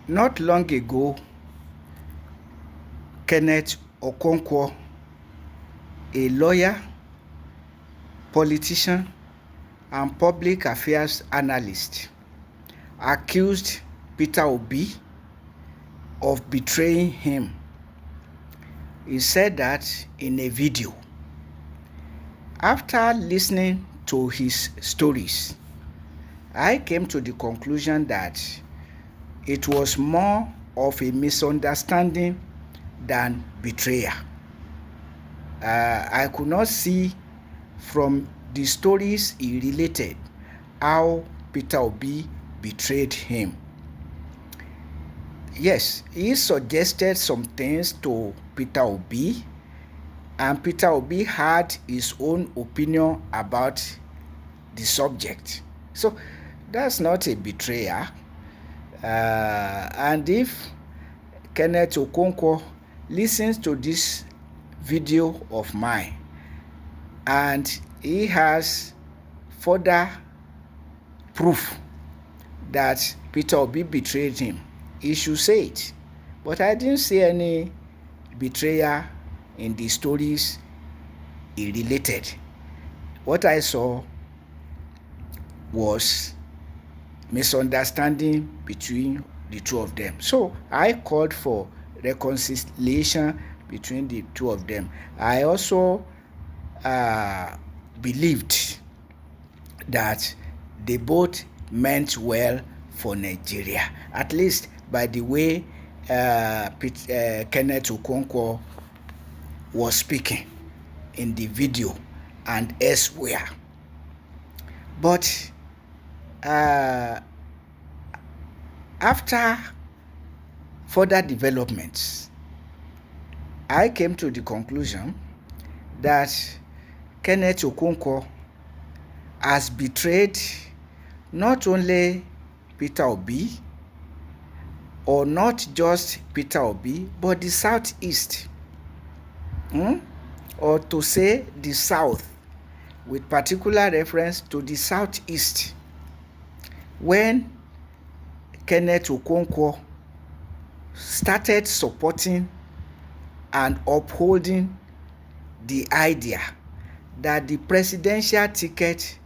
Not long ago, Kenneth Okonkwo, a lawyer, politician, and public affairs analyst, accused Peter Obi of betraying him. He said that in a video. After listening to his stories, I came to the conclusion that it was more of a misunderstanding than betrayal. I could not see from the stories he related how Peter Obi betrayed him. Yes, he suggested some things to Peter Obi, and Peter Obi had his own opinion about the subject. So that's not a betrayal. And if Kenneth Okonkwo listens to this video of mine and he has further proof that Peter Obi betrayed him, he should say it. But I didn't see any betrayal in the stories he related. What I saw was misunderstanding between the two of them. So I called for reconciliation between the two of them. I also believed that they both meant well for Nigeria, at least by the way Kenneth Okonkwo was speaking in the video and elsewhere. But after further developments, I came to the conclusion that Kenneth Okonkwo has betrayed not only Peter Obi, or not just Peter Obi, but the Southeast, or to say the South, with particular reference to the Southeast. When Kenneth Okonkwo started supporting and upholding the idea that the presidential ticket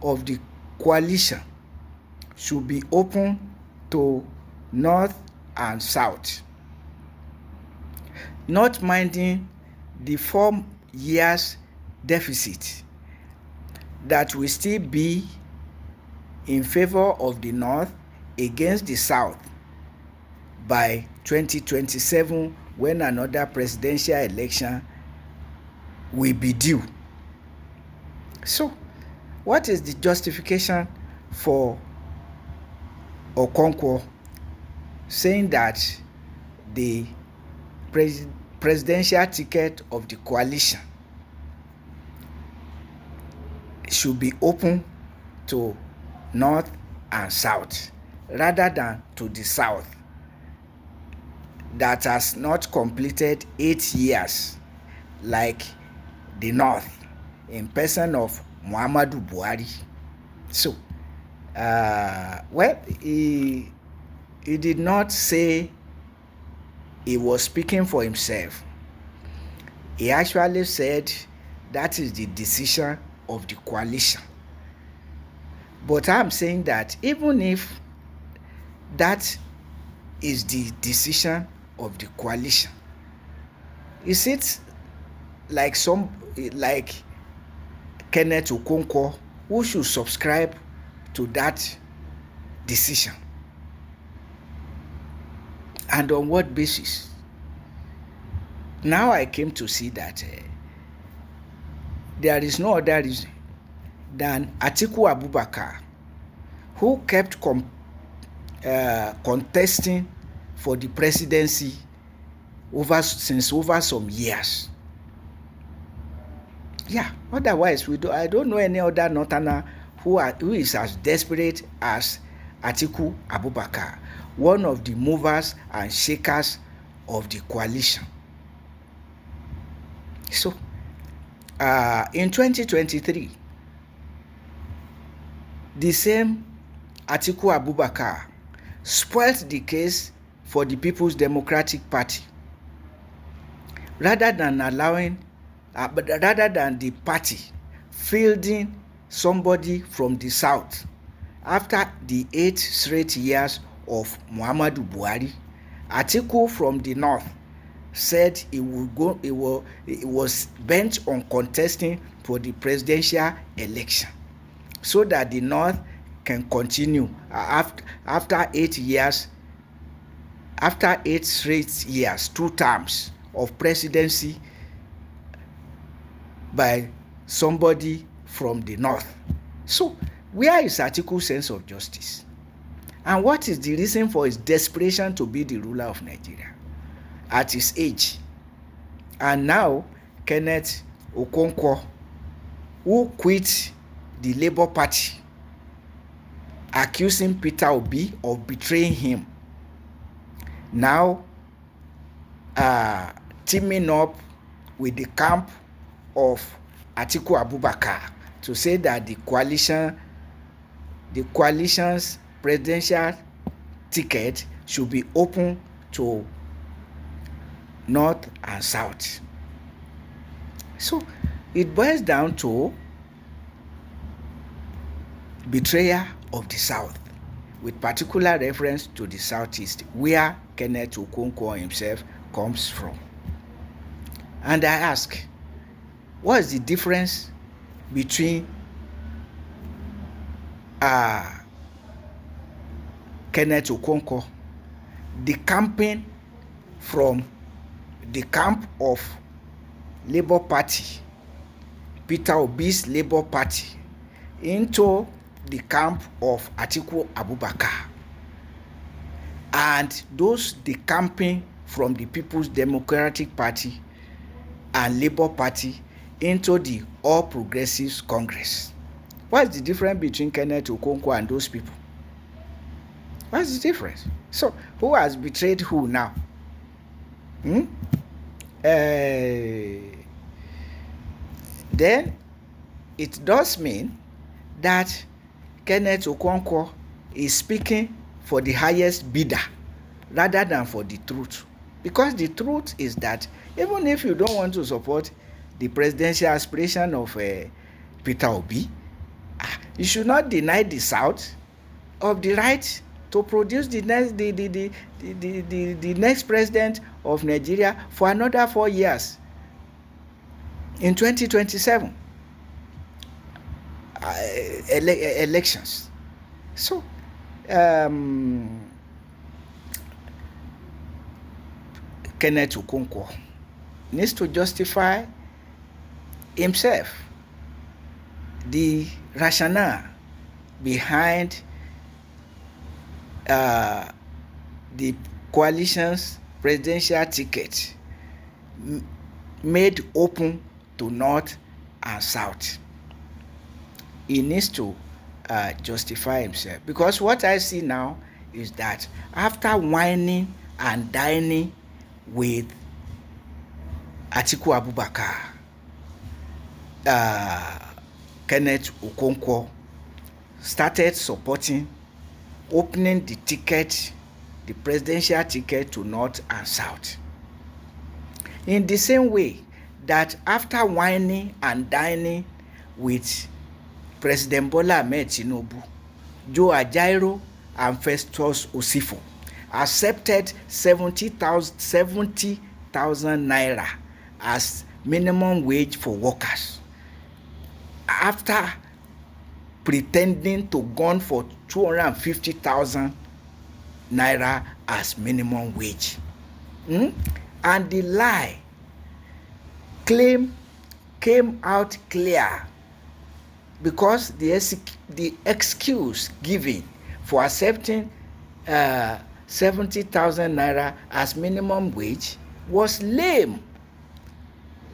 of the coalition should be open to North and South, not minding the 4 years deficit that will still be in favor of the North against the South by 2027, when another presidential election will be due. So, what is the justification for Okonkwo saying that the presidential ticket of the coalition should be open to North and South rather than to the South that has not completed 8 years like the North in person of Muhammadu Buhari? So, well, he did not say he was speaking for himself. He actually said that is the decision of the coalition. But I'm saying that even if that is the decision of the coalition, is it like Kenneth Okonkwo who should subscribe to that decision? And on what basis? Now I came to see that there is no other reason than Atiku Abubakar, who kept contesting for the presidency since over some years. Yeah, otherwise I don't know any other Northerner who is as desperate as Atiku Abubakar, one of the movers and shakers of the coalition. So, in 2023, the same Atiku Abubakar spoilt the case for the People's Democratic Party. Rather than the party fielding somebody from the south after the 8 straight years of Muhammadu Buhari, Atiku from the north said he was bent on contesting for the presidential election so that the north can continue after 8 years, after 8 straight years, 2 terms of presidency by somebody from the north. So where is Atiku's sense of justice? And what is the reason for his desperation to be the ruler of Nigeria at his age? And now Kenneth Okonkwo, who quit the Labour Party, accusing Peter Obi of betraying him, now teaming up with the camp of Atiku Abubakar to say that the coalition's presidential ticket should be open to north and south. So it boils down to betrayal of the south, with particular reference to the southeast, where Kenneth Okonkwo himself comes from. And I ask, what is the difference between Kenneth Okonkwo, the campaign from the camp of Labour Party, Peter Obi's Labour Party, into the camp of Atiku Abubakar, and those the campaign from the People's Democratic Party and Labour Party into the All Progressives Congress? What is the difference between Kenneth Okonkwo and those people? What is the difference? So who has betrayed who now? Then it does mean that Kenneth Okonkwo is speaking for the highest bidder rather than for the truth. Because the truth is that even if you don't want to support the presidential aspiration of Peter Obi, you should not deny the South of the right to produce the next president of Nigeria for another 4 years in 2027 elections. So Kenneth Okonkwo needs to justify himself, the rationale behind the coalition's presidential ticket made open to north and south. He needs to justify himself, because what I see now is that after whining and dining with Atiku Abubakar, Kenneth Okonkwo started supporting opening the ticket, the presidential ticket, to north and south. In the same way that after whining and dining with President Bola Ahmed Tinubu, Joe Ajaero and Festus Osifo accepted 70,000 naira as minimum wage for workers, after pretending to gun for 250,000 naira as minimum wage. And the lie claim came out clear, because the excuse given for accepting 70,000 naira as minimum wage was lame.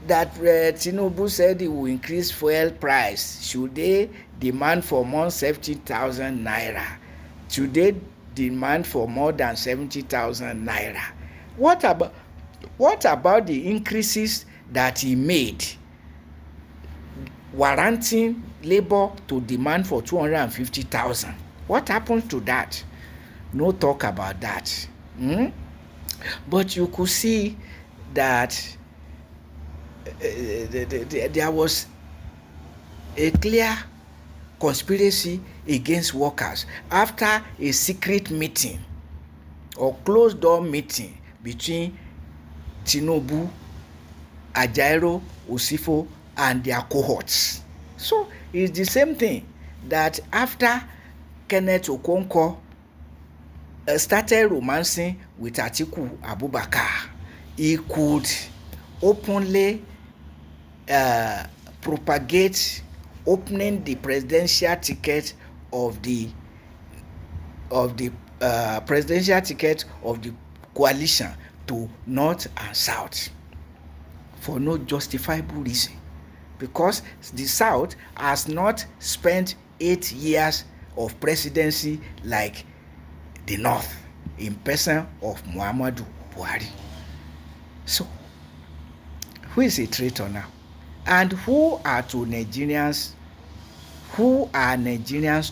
That Tinubu said he will increase fuel price. Should they demand for more 70,000 naira? Should they demand for more than 70,000 naira? What about the increases that he made, warranting labor to demand for 250,000? What happened to that? No talk about that. But you could see that there was a clear conspiracy against workers after a secret meeting or closed door meeting between Tinubu, Ajaero, Osifo, and their cohorts. So it's the same thing that after Kenneth Okonkwo started romancing with Atiku Abubakar, he could openly propagate opening the presidential ticket of the presidential ticket of the coalition to North and South for no justifiable reason, because the South has not spent 8 years of presidency like the North in person of Muhammadu Buhari. So, who is a traitor now? And who are Nigerians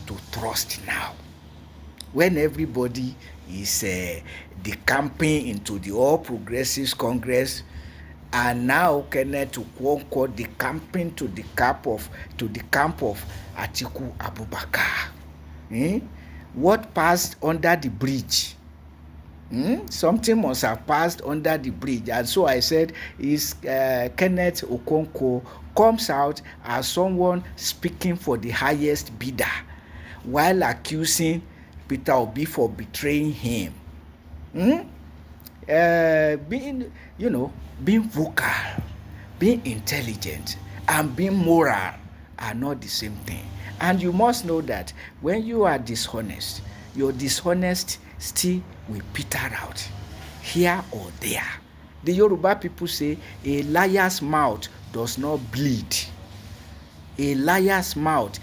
to trust now? When everybody is decamping into the All Progressives Congress, and now Kenneth Okonkwo decamping to the camp of Atiku Abubakar. What passed under the bridge? Something must have passed under the bridge, and so I said is Kenneth Okonkwo comes out as someone speaking for the highest bidder while accusing Peter Obi for betraying him. Being vocal, being intelligent, and being moral are not the same thing. And you must know that when you are dishonest, your dishonesty will peter out here or there. The Yoruba people say a liar's mouth does not bleed. A liar's mouth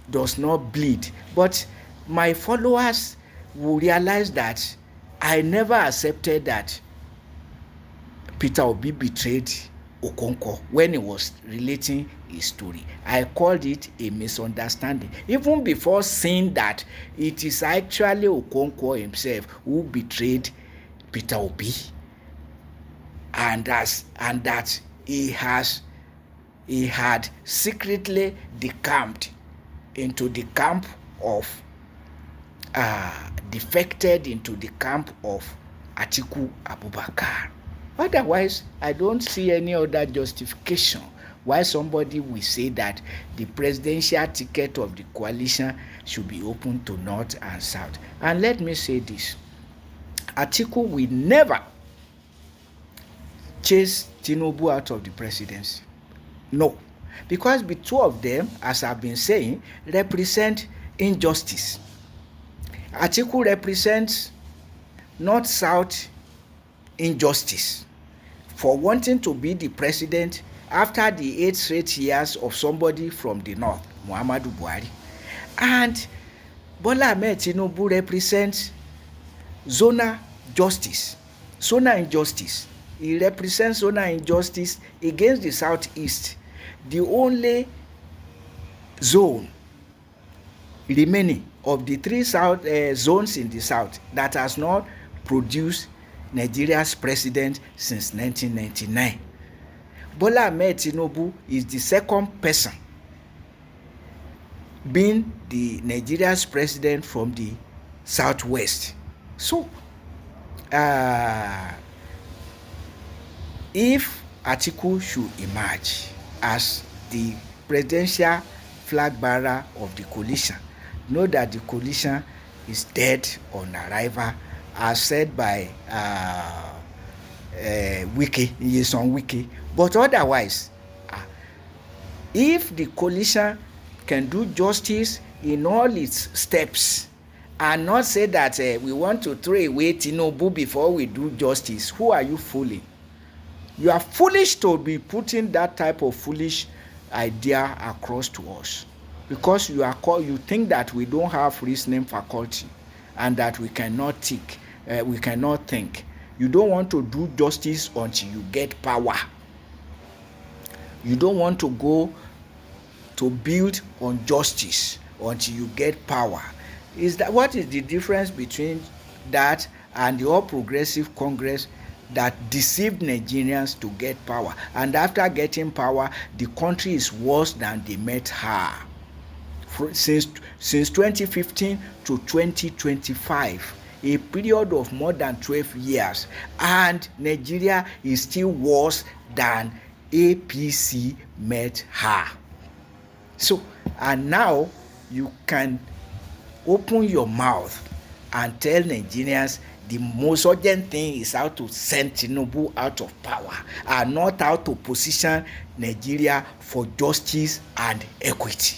does not bleed. But my followers will realize that I never accepted that Peter Obi betrayed Okonkwo when he was relating his story. I called it a misunderstanding, even before saying that it is actually Okonkwo himself who betrayed Peter Obi, and that he had secretly decamped into the camp of defected into the camp of Atiku Abubakar. Otherwise, I don't see any other justification why somebody will say that the presidential ticket of the coalition should be open to North and South. And let me say this, Atiku will never chase Tinubu out of the presidency. No, because the two of them, as I've been saying, represent injustice. Atiku represents North-South injustice for wanting to be the president after the 8 straight years of somebody from the North, Muhammadu Buhari. And Bola Ahmed Tinubu represents zonal justice, zonal injustice. He represents zonal injustice against the Southeast, the only zone remaining of the 3 south zones in the South that has not produced Nigeria's president since 1999. Bola Ahmed Tinubu is the second person being the Nigeria's president from the Southwest. So, if Atiku should emerge as the presidential flag bearer of the coalition, know that the coalition is dead on arrival, as said by Wiki. But otherwise, if the coalition can do justice in all its steps and not say that we want to throw away Tinubu before we do justice, who are you fooling? You are foolish to be putting that type of foolish idea across to us, because you think that we don't have reasoning faculty and that we cannot think. You don't want to do justice until you get power. You don't want to go to build on justice until you get power. Is that what is the difference between that and the All Progressive Congress that deceived Nigerians to get power, and after getting power the country is worse than they met her? Since 2015 to 2025, a period of more than 12 years, and Nigeria is still worse than APC met her. So, and now you can open your mouth and tell Nigerians the most urgent thing is how to send Tinubu out of power, and not how to position Nigeria for justice and equity.